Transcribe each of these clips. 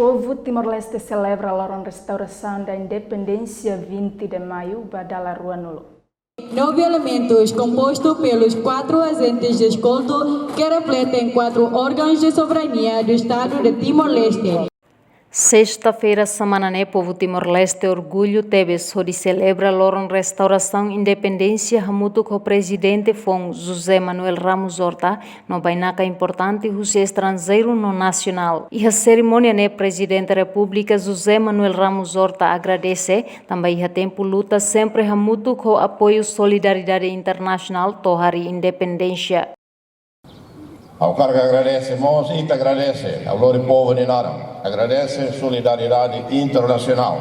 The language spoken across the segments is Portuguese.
povo Timor-Leste celebra a restauração da independência 20 de maio, Badala Ruanulo. 9 elementos compostos pelos 4 agentes de escolto que refletem 4 órgãos de soberania do Estado de Timor-Leste. Sexta-feira, semana né, povo Timor-Leste orgulho teve de celebra a restauração independência hamuto com o presidente foi José Manuel Ramos Horta, no bainaca importante o estrangeiro no nacional. E a cerimônia né, presidente da República José Manuel Ramos Horta agradece, também a tempo luta sempre hamuto com apoio solidariedade internacional tohari independência. Ao cargo agradecemos e te agradece ao loro povo de Nara. Agradece a solidariedade internacional.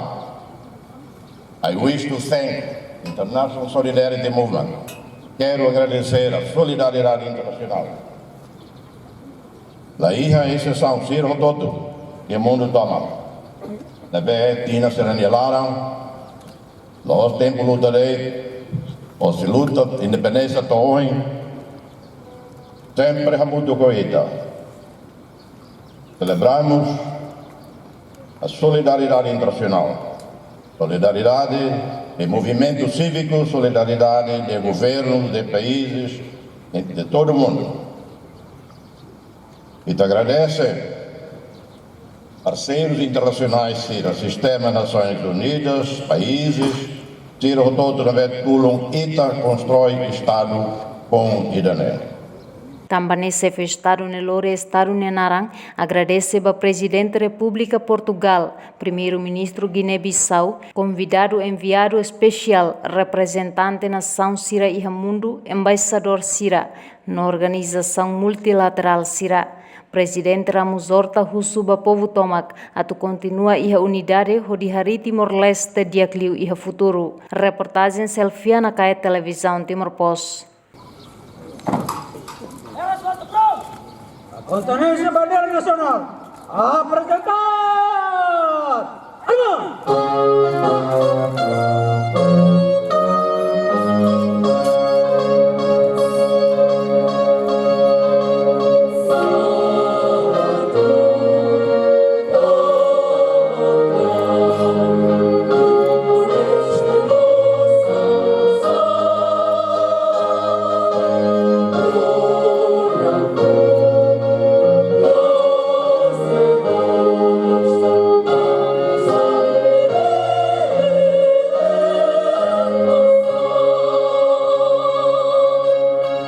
I wish to thank International Solidarity Movement. Quero agradecer a solidariedade internacional. La hija é exceção, sirvo todo, que o mundo toma. Na vez, tina seranielaram, nós tempo lutarei, ou se luta, independência toin, sempre hamudo coita. Celebramos a solidariedade internacional, solidariedade de movimentos cívicos, solidariedade de governos, de países, de todo o mundo. E te agradece parceiros internacionais, o Sistema Nações Unidas, países, tiro todo na vez pulam e constrói Estado com Idané. Também se festaram no Estado de Narang, agradece ao Presidente da República Portugal, Primeiro-Ministro Guiné-Bissau, convidado enviado especial, representante da Nação Sira e Mundo, Embaixador Sira, na Organização Multilateral Sira. Presidente Ramos Horta Husuba Povo Tomac, atu continua a unidade de Hari Timor-Leste diakliu e futuro. Reportagem Selfia na Caia Televisão Timor-Post. Continência Bandeira Nacional, apresentar!